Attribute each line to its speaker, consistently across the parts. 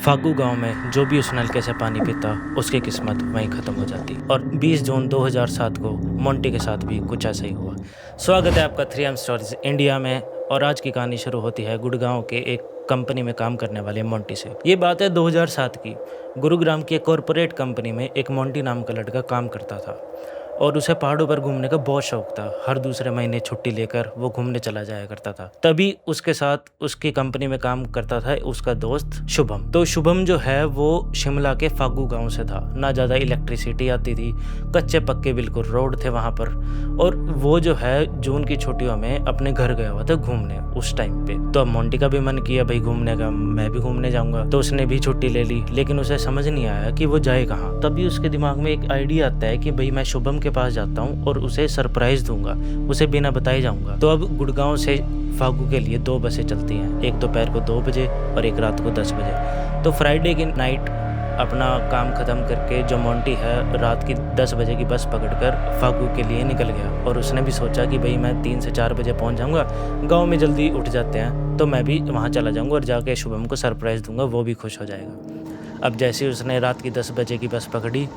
Speaker 1: फागू गांव में जो भी उस नलके से पानी पीता उसकी किस्मत वहीं ख़त्म हो जाती। और 20 जून 2007 को मोंटी के साथ भी कुछ ऐसा ही हुआ। स्वागत है आपका 3M स्टोरीज इंडिया में। और आज की कहानी शुरू होती है गुड़गांव के एक कंपनी में काम करने वाले मोंटी से। ये बात है 2007 की। गुरुग्राम की एक कॉरपोरेट कंपनी में एक मोंटी नाम का लड़का काम करता था और उसे पहाड़ों पर घूमने का बहुत शौक था। हर दूसरे महीने छुट्टी लेकर वो घूमने चला जाया करता था। तभी उसके साथ उसकी कंपनी में काम करता था उसका दोस्त शुभम। तो शुभम जो है वो शिमला के फागू गांव से था। ना ज़्यादा इलेक्ट्रिसिटी आती थी, कच्चे पक्के बिल्कुल रोड थे वहाँ पर। और वो जो है जून की छुट्टियों में अपने घर गया हुआ था घूमने उस टाइम पे। तो अब मोंटी का भी मन किया भाई घूमने का, मैं भी घूमने जाऊंगा। तो उसने भी छुट्टी ले ली, लेकिन उसे समझ नहीं आया कि वो जाए कहाँ। तभी उसके दिमाग में एक आइडिया आता है कि भाई मैं शुभम के पास जाता हूँ और उसे सरप्राइज दूंगा, उसे बिना बताए जाऊंगा। तो अब गुड़गांव से फागू के लिए 2 बसें चलती हैं, एक दोपहर को 2 बजे और एक रात को 10 बजे। तो फ्राइडे की नाइट अपना काम ख़त्म करके जो मोंटी है रात की 10 बजे की बस पकड़कर फागू के लिए निकल गया। और उसने भी सोचा कि भाई मैं 3 से 4 बजे पहुंच जाऊंगा, गांव में जल्दी उठ जाते हैं तो मैं भी वहां चला जाऊंगा और जाके शुभम को सरप्राइज़ दूंगा, वो भी खुश हो जाएगा। अब जैसे उसने रात की 10 बजे की बस पकड़ी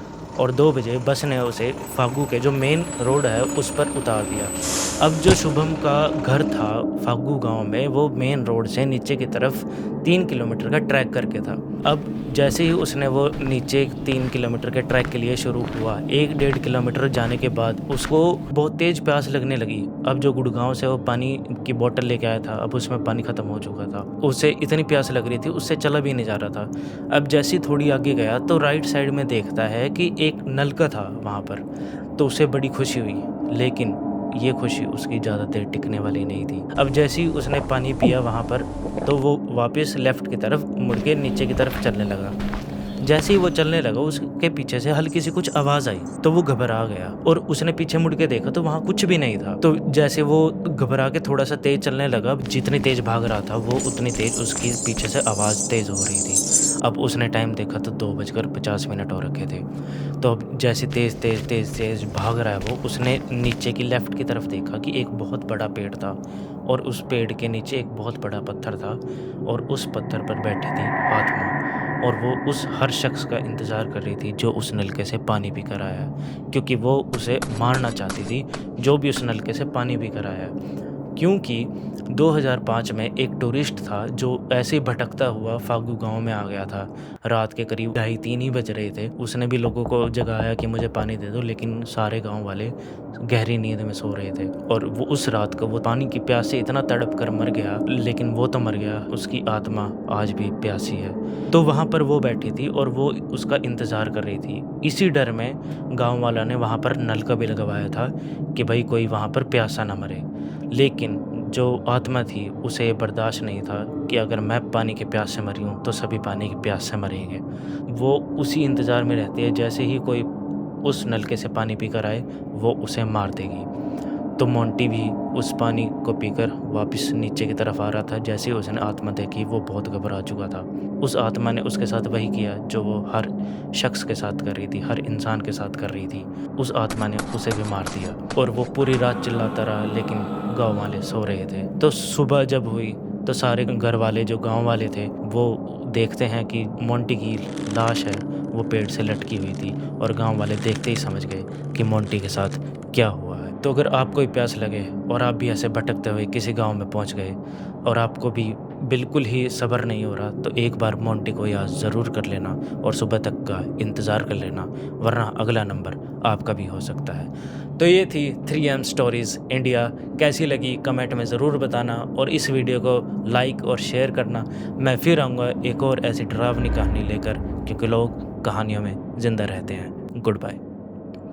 Speaker 1: और 2 बजे बस ने उसे फागू के जो मेन रोड है उस पर उतार दिया। अब जो शुभम का घर था फागू गांव में, वो मेन रोड से नीचे की तरफ 3 किलोमीटर का ट्रैक करके था। अब जैसे ही उसने वो नीचे 3 किलोमीटर के ट्रैक के लिए शुरू हुआ, 1-1.5 किलोमीटर जाने के बाद उसको बहुत तेज़ प्यास लगने लगी। अब जो गुड़गांव से वो पानी की बोतल लेके आया था, अब उसमें पानी ख़त्म हो चुका था। उसे इतनी प्यास लग रही थी, उससे चला भी नहीं जा रहा था। अब जैसे थोड़ी आगे गया तो राइट साइड में देखता है कि एक नलका था वहाँ पर। तो उसे बड़ी खुशी हुई, लेकिन ये खुशी उसकी ज़्यादा देर टिकने वाली नहीं थी। अब जैसे ही उसने पानी पिया वहाँ पर, तो वो वापस लेफ़्ट की तरफ मुड़ के नीचे की तरफ चलने लगा। जैसे ही वो चलने लगा उसके पीछे से हल्की सी कुछ आवाज़ आई, तो वो घबरा गया और उसने पीछे मुड़ के देखा तो वहाँ कुछ भी नहीं था। तो जैसे वो घबरा के थोड़ा सा तेज़ चलने लगा, जितनी तेज़ भाग रहा था वो उतनी तेज़ उसकी पीछे से आवाज़ तेज़ हो रही थी। अब उसने टाइम देखा तो 2:50 हो रखे थे। तो अब जैसे तेज़ भाग रहा है वो, उसने नीचे की लेफ़्ट की तरफ देखा कि एक बहुत बड़ा पेड़ था और उस पेड़ के नीचे एक बहुत बड़ा पत्थर था और उस पत्थर पर बैठी थी आत्मा। और वो उस हर शख्स का इंतज़ार कर रही थी जो उस नलके से पानी पी कर आया है, क्योंकि वो उसे मारना चाहती थी जो भी उस नलके से पानी पी कर आया है। क्योंकि 2005 में एक टूरिस्ट था जो ऐसे ही भटकता हुआ फागू गांव में आ गया था। रात के करीब 2:30-3 ही बज रहे थे। उसने भी लोगों को जगाया कि मुझे पानी दे दो, लेकिन सारे गांव वाले गहरी नींद में सो रहे थे। और वो उस रात को वो पानी की प्यास से इतना तड़प कर मर गया, लेकिन वो तो मर गया, उसकी आत्मा आज भी प्यासी है। तो वहाँ पर वो बैठी थी और वो उसका इंतज़ार कर रही थी। इसी डर में गाँव वाला ने वहाँ पर नलका भी लगवाया था कि भाई कोई वहाँ पर प्यासा ना मरे। लेकिन जो आत्मा थी उसे बर्दाश्त नहीं था कि अगर मैं पानी के प्यास से मरी हूँ तो सभी पानी की प्यास से मरेंगे। वो उसी इंतज़ार में रहती है, जैसे ही कोई उस नलके से पानी पीकर आए वो उसे मार देगी। तो मोंटी भी उस पानी को पीकर वापस नीचे की तरफ आ रहा था। जैसे ही उसने आत्मा देखी वो बहुत घबरा चुका था। उस आत्मा ने उसके साथ वही किया जो वो हर शख्स के साथ कर रही थी, हर इंसान के साथ कर रही थी। उस आत्मा ने उसे भी मार दिया और वो पूरी रात चिल्लाता रहा, लेकिन गाँव वाले सो रहे थे। तो सुबह जब हुई तो सारे घर वाले जो गाँव वाले थे वो देखते हैं कि मोंटी की लाश है वो पेड़ से लटकी हुई थी। और गाँव वाले देखते ही समझ गए कि मोंटी के साथ क्या हुआ है। तो अगर आपको भी प्यास लगे और आप भी ऐसे भटकते हुए किसी गांव में पहुंच गए और आपको भी बिल्कुल ही सब्र नहीं हो रहा, तो एक बार मोंटी को याद ज़रूर कर लेना और सुबह तक का इंतज़ार कर लेना, वरना अगला नंबर आपका भी हो सकता है। तो ये थी 3M स्टोरीज़ इंडिया। कैसी लगी कमेंट में ज़रूर बताना और इस वीडियो को लाइक और शेयर करना। मैं फिर आऊँगा एक और ऐसी डरावनी कहानी लेकर, क्योंकि लोग कहानियों में ज़िंदा रहते हैं। Good bye.